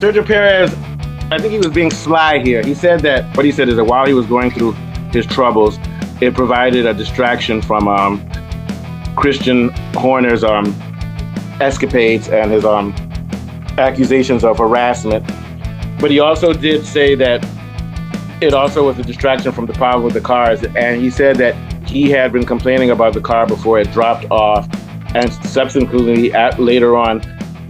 Sergio Perez, I think he was being sly here. He said that, what he said is that while he was going through his troubles, it provided a distraction from Christian Horner's escapades and his accusations of harassment. But he also did say that it also was a distraction from the problem with the cars. And he said that he had been complaining about the car before it dropped off. And subsequently, later on,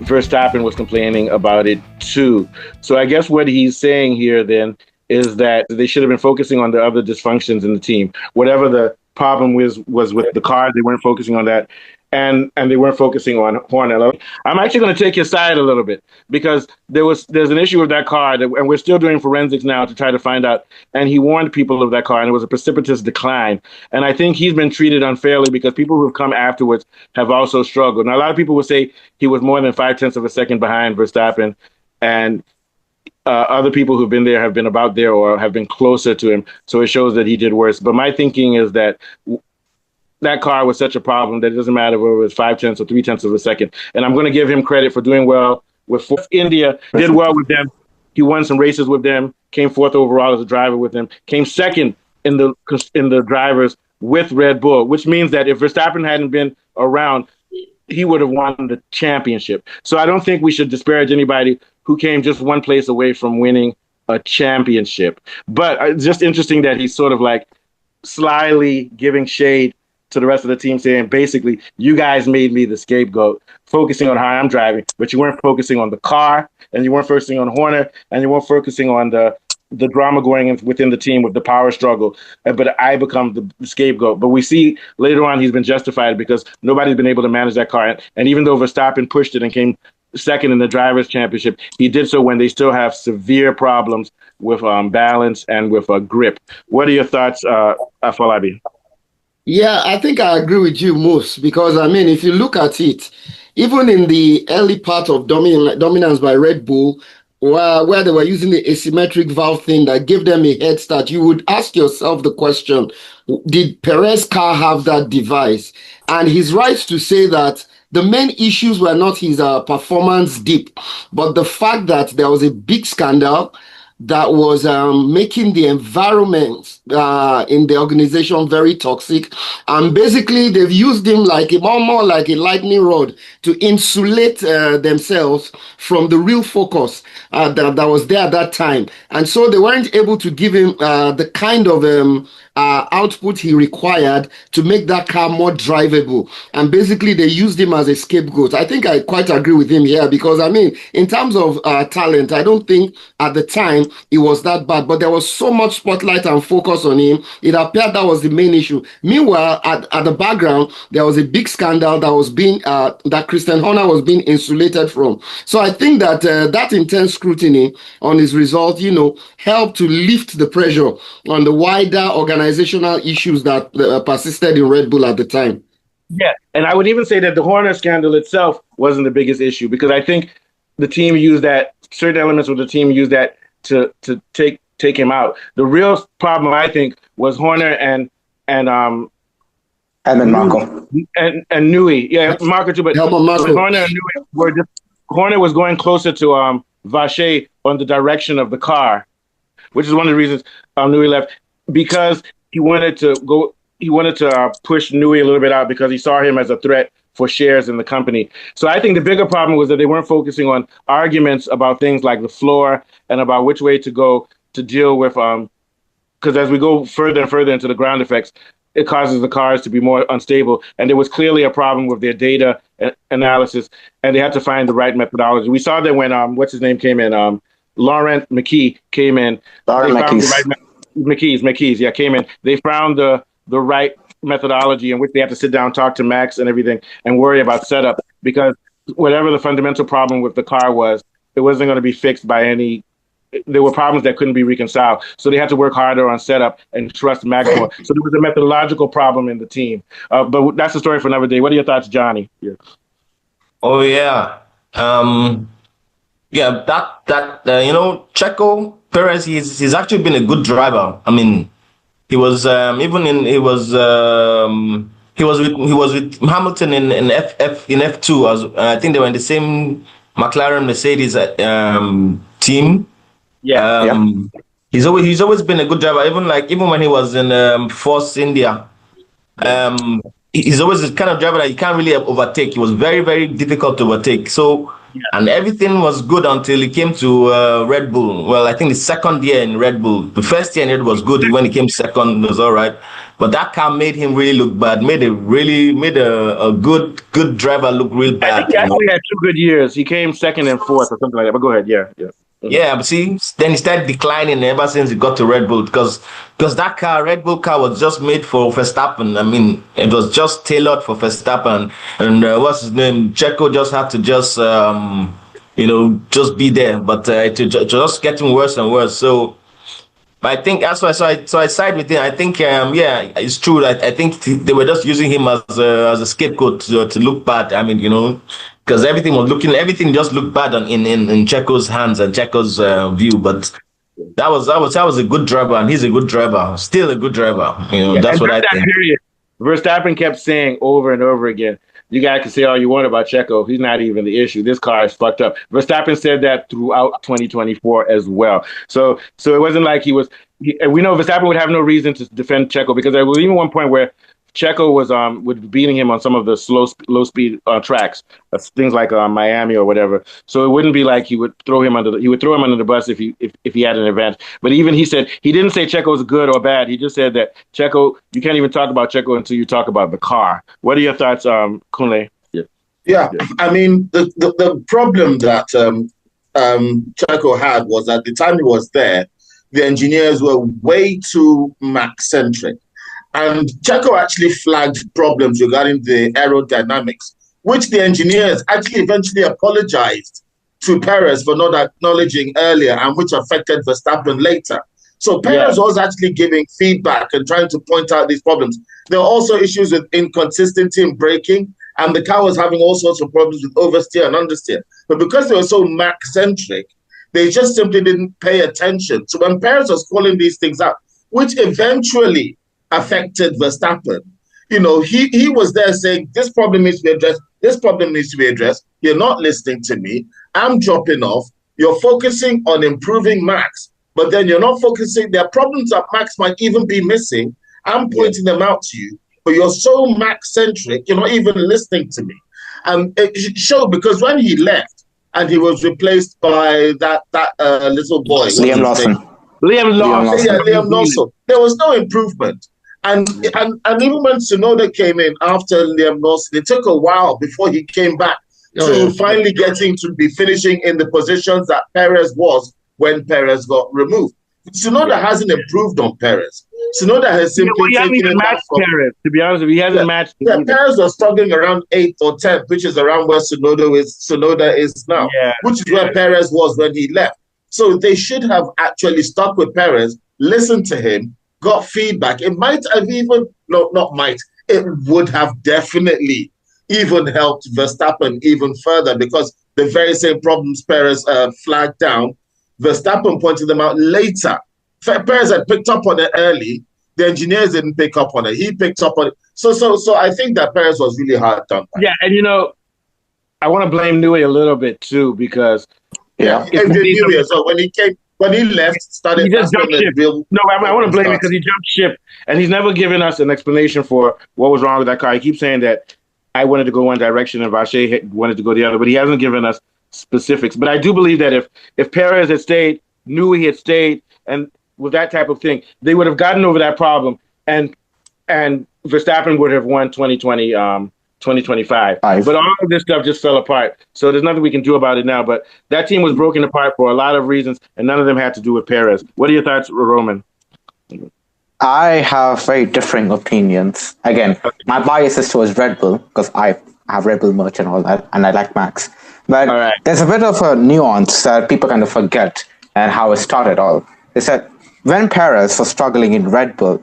Verstappen was complaining about it too. So I guess what he's saying here then is that they should have been focusing on the other dysfunctions in the team. Whatever the problem was with the car, they weren't focusing on that. And they weren't focusing on Horner. I'm actually going to take his side a little bit because there's an issue with that car, and we're still doing forensics now to try to find out. And he warned people of that car, and it was a precipitous decline. And I think he's been treated unfairly because people who have come afterwards have also struggled. Now, a lot of people would say he was more than 0.5 of a second behind Verstappen, and other people who've been there have been about there or have been closer to him. So it shows that he did worse. But my thinking is that that car was such a problem that it doesn't matter whether it was 0.5 or 0.3 of a second. And I'm going to give him credit for doing well with Force India, did well with them. He won some races with them, came 4th overall as a driver with them, came 2nd in the drivers with Red Bull, which means that if Verstappen hadn't been around, he would have won the championship. So I don't think we should disparage anybody who came just one place away from winning a championship. But it's just interesting that he's sort of like slyly giving shade to the rest of the team, saying basically, you guys made me the scapegoat, focusing on how I'm driving, but you weren't focusing on the car, and you weren't focusing on Horner, and you weren't focusing on the drama going within the team with the power struggle. But I become the scapegoat. But we see later on he's been justified because nobody's been able to manage that car. And even though Verstappen pushed it and came 2nd in the Drivers' Championship, he did so when they still have severe problems with balance and with grip. What are your thoughts, Afolabi? Yeah, I think I agree with you most because, I mean, if you look at it, even in the early part of dominance by Red Bull, where they were using the asymmetric valve thing that gave them a head start, you would ask yourself the question, did Perez car have that device? And he's right to say that the main issues were not his performance dip, but the fact that there was a big scandal that was making the environment in the organization very toxic. And basically, they've used him like more like a lightning rod to insulate themselves from the real focus that was there at that time. And so they weren't able to give him the kind of output he required to make that car more drivable. And basically, they used him as a scapegoat. I think I quite agree with him here because, I mean, in terms of talent, I don't think at the time it was that bad, but there was so much spotlight and focus on him. It appeared that was the main issue. Meanwhile, at the background, there was a big scandal that was being that Christian Horner was being insulated from. So I think that that intense scrutiny on his result, helped to lift the pressure on the wider organizational issues that persisted in Red Bull at the time. Yeah, and I would even say that the Horner scandal itself wasn't the biggest issue because I think the team used that, certain elements of the team used that to take him out. The real problem, I think, was Horner and Marco and Newey. Yeah, Marco too, but Horner and Newey were just, Horner was going closer to Vache on the direction of the car, which is one of the reasons Newey left, because he wanted to push Newey a little bit out because he saw him as a threat for shares in the company. So I think the bigger problem was that they weren't focusing on arguments about things like the floor and about which way to go to deal with, because as we go further and further into the ground effects, it causes the cars to be more unstable. And there was clearly a problem with their data analysis, and they had to find the right methodology. We saw that when, what's his name came in, Laurent McKee came in. McKees, came in. They found the right methodology in which they had to sit down, talk to Max and everything, and worry about setup, because whatever the fundamental problem with the car was, it wasn't going to be fixed by any. There were problems that couldn't be reconciled. So they had to work harder on setup and trust Max more. So there was a methodological problem in the team. But that's a story for another day. What are your thoughts, Johnny? Yeah. Oh, yeah. Checo Perez, he's actually been a good driver. I mean, he was he was with Hamilton in F2 as I think they were in the same McLaren Mercedes team. Yeah. He's always been a good driver. Even when he was in Force India, um, he's always the kind of driver that you can't really overtake. He was very, very difficult to overtake. So, Yeah. and everything was good until he came to Red Bull. Well, I think the second year in Red Bull, the first year in Red Bull was good. When he came second, it was all right. But that car made him really look bad. Made a good driver look real I think bad. he actually had 2 good years. He came second and fourth or something like that. But go ahead. Yeah. Yeah. Mhm. Yeah, but see, then he started declining ever since he got to Red Bull because that car, Red Bull car, was just made for Verstappen. I mean, it was just tailored for Verstappen, and what's his name? Checo just had to just be there, but just getting worse and worse. So I think that's why. So I side with him. I think, yeah, it's true. I think they were just using him as a scapegoat to look bad. I mean, because everything just looked bad in Checo's hands and Checo's view. But that was a good driver, and he's a good driver, still a good driver. Yeah. That's And what I during that think. period, Verstappen kept saying over and over again, you guys can say all you want about Checo. He's not even the issue. This car is fucked up. Verstappen said that throughout 2024 as well. So it wasn't like and we know Verstappen would have no reason to defend Checo because there was even one point where Checo was beating him on some of the low speed tracks, things like Miami or whatever. So it wouldn't be like he would throw him under the bus if he had an advantage. But even he said he didn't say Checo was good or bad. He just said that Checo, you can't even talk about Checo until you talk about the car. What are your thoughts, Kunle? Yeah. Yeah, I mean, the problem that Checo had was at the time he was there, the engineers were way too Mac centric. And Checo actually flagged problems regarding the aerodynamics, which the engineers actually eventually apologized to Perez for not acknowledging earlier and which affected Verstappen later. So Perez was actually giving feedback and trying to point out these problems. There were also issues with inconsistency in braking, and the car was having all sorts of problems with oversteer and understeer. But because they were so Mac-centric, they just simply didn't pay attention. So when Perez was calling these things out, which eventually affected Verstappen, he was there saying, this problem needs to be addressed, this problem needs to be addressed. You're not listening to me. I'm dropping off. You're focusing on improving Max, but then you're not focusing. There are problems that Max might even be missing. I'm pointing them out to you, but you're so Max-centric, you're not even listening to me. And it showed because when he left and he was replaced by that little boy. Liam Lawson. Liam Lawson. Yeah, Liam Lawson. There was no improvement. And even when Tsunoda came in after Liam Lawson, it took a while before he came back to finally getting to be finishing in the positions that Perez was when Perez got removed. Tsunoda hasn't improved on Perez. Tsunoda has simply taken it back from Perez. To be honest with you, he hasn't matched. Yeah, Perez was struggling around 8th or 10th, which is around where Tsunoda is now, which is where Perez was when he left. So they should have actually stuck with Perez, listened to him, got feedback. It might have even, it would have definitely even helped Verstappen even further because the very same problems Perez flagged down, Verstappen pointed them out later. Perez had picked up on it early. The engineers didn't pick up on it. He picked up on it. So I think that Perez was really hard done by. Yeah, and I want to blame Newey a little bit too because Newey as well. When he left, started. He just jumped ship. I want to blame him because he jumped ship, and he's never given us an explanation for what was wrong with that car. He keeps saying that I wanted to go one direction and Vache wanted to go the other, but he hasn't given us specifics. But I do believe that if Perez had stayed, Newey had stayed, and with that type of thing, they would have gotten over that problem, and Verstappen would have won 2025. But all of this stuff just fell apart. So there's nothing we can do about it now. But that team was broken apart for a lot of reasons, and none of them had to do with Perez. What are your thoughts, Roman? I have very differing opinions. Again, my bias is towards Red Bull because I have Red Bull merch and all that, and I like Max. But there's a bit of a nuance that people kind of forget and how it started all. Is that when Perez was struggling in Red Bull,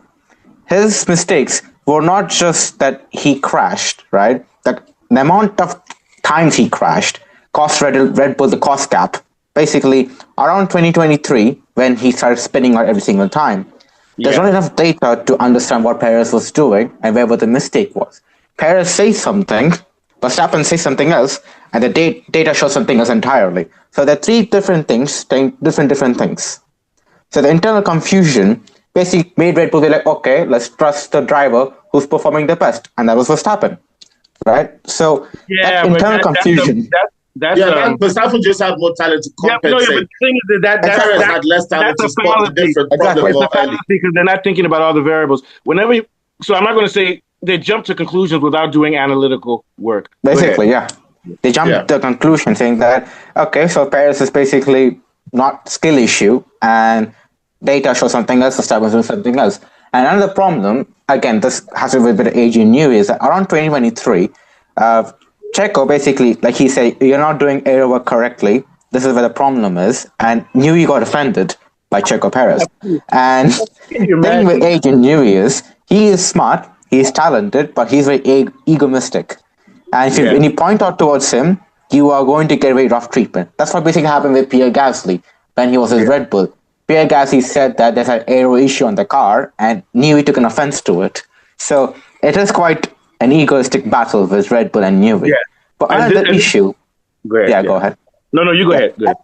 his mistakes were not just that he crashed, right? That the amount of times he crashed cost Red Bull the cost gap. Basically, around 2023, when he started spinning out every single time, there's not enough data to understand what Perez was doing and where the mistake was. Perez says something, Verstappen says something else, and the data shows something else entirely. So there are three different things saying different things. So the internal confusion basically made Red Bull be like, okay, let's trust the driver who's performing the best, and that was Verstappen, right? So that internal confusion. Verstappen just had more talent to compensate. But the thing is that Perez had less talent to spot the different problem more early. Because they're not thinking about all the variables. So I'm not going to say they jump to conclusions without doing analytical work. Basically, yeah. They jumped to the conclusion saying that, okay, so Perez is basically not skill issue, and data shows something else, Verstappen doing something else. And another problem, again, this has to do with a bit of Adrian Newey, is that around 2023, Checo basically, like he said, you're not doing aero work correctly. This is where the problem is. And Newey got offended by Checo Perez. And the thing with Adrian Newey is, he is smart, he's talented, but he's very egoistic. And if when you point out towards him, you are going to get very rough treatment. That's what basically happened with Pierre Gasly when he was with Red Bull. Pierre Gasly said that there's an aero issue on the car, and Newey took an offense to it. So it is quite an egoistic battle with Red Bull and Newey. Yeah. But another issue... Go ahead. No, you go ahead. Go ahead.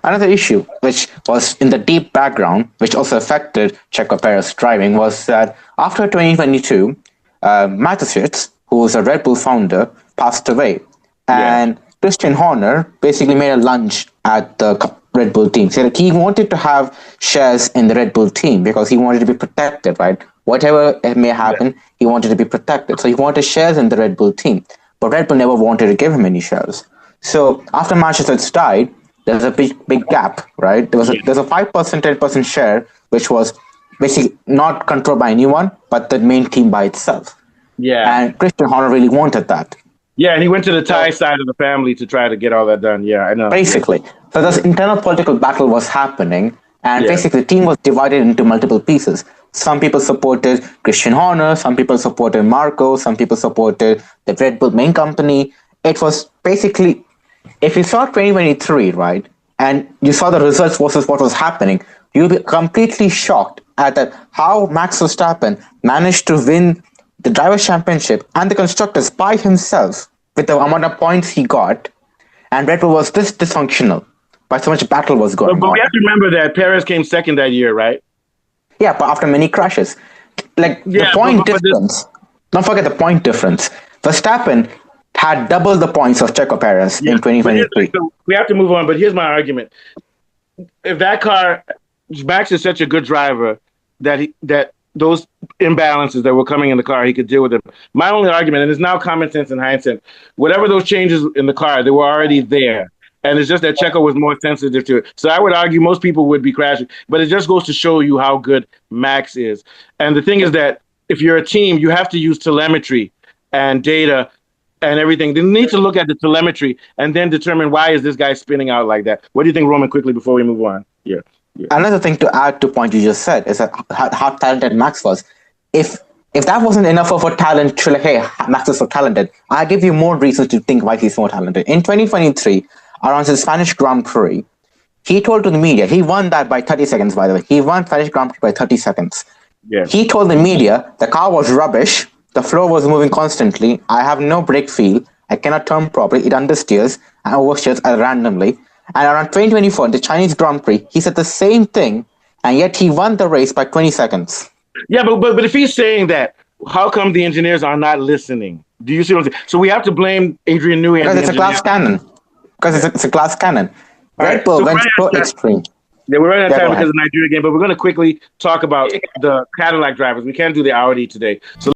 Another issue, which was in the deep background, which also affected Checo Perez driving, was that after 2022, Mateschitz, who was a Red Bull founder, passed away. And Christian Horner basically made a lunge at the Red Bull team. So he wanted to have shares in the Red Bull team because he wanted to be protected, right? Whatever it may happen, he wanted to be protected. So he wanted shares in the Red Bull team. But Red Bull never wanted to give him any shares. So after Mateschitz died, there was a big gap, right? There's a 5%, 10% share, which was basically not controlled by anyone, but the main team by itself. Yeah. And Christian Horner really wanted that. Yeah, and he went to the Thai side of the family to try to get all that done. Yeah, I know. Basically. So this internal political battle was happening, and basically the team was divided into multiple pieces. Some people supported Christian Horner, some people supported Marco, some people supported the Red Bull main company. It was basically, if you saw 2023, right, and you saw the results versus what was happening, you'll be completely shocked at how Max Verstappen managed to win the Drivers' Championship and the Constructors by himself with the amount of points he got, and Red Bull was this dysfunctional. By so much battle was going on. But we have to remember that Perez came second that year, right? Yeah, but after many crashes. The point difference, don't forget the point difference. Verstappen had double the points of Checo Perez in 2023. We have to move on, but here's my argument. If that car, Max is such a good driver that those imbalances that were coming in the car, he could deal with them. My only argument, and it's now common sense and hindsight, whatever those changes in the car, they were already there. And it's just that Checo was more sensitive to it. So I would argue most people would be crashing. But it just goes to show you how good Max is. And the thing is that if you're a team, you have to use telemetry and data and everything. They need to look at the telemetry and then determine why is this guy spinning out like that. What do you think, Roman, quickly before we move on? Yeah. Another thing to add to the point you just said is that how talented Max was. If that wasn't enough of a talent to hey, Max is so talented, I give you more reasons to think why he's more talented. In 2023, around the Spanish Grand Prix, he told to the media, he won that by 30 seconds, by the way. He won Spanish Grand Prix by 30 seconds. Yeah. He told the media the car was rubbish, the floor was moving constantly, I have no brake feel, I cannot turn properly, it understeers and oversteers randomly. And around 2024, the Chinese Grand Prix, he said the same thing, and yet he won the race by 20 seconds. Yeah, but if he's saying that, how come the engineers are not listening? Do you see what I'm saying? So we have to blame Adrian Newey. Because it's a glass cannon. Because it's a glass cannon. Red Bull went so extreme. Yeah, we're running out of time because of the Nigeria game, but we're going to quickly talk about the Cadillac drivers. We can't do the Audi today. So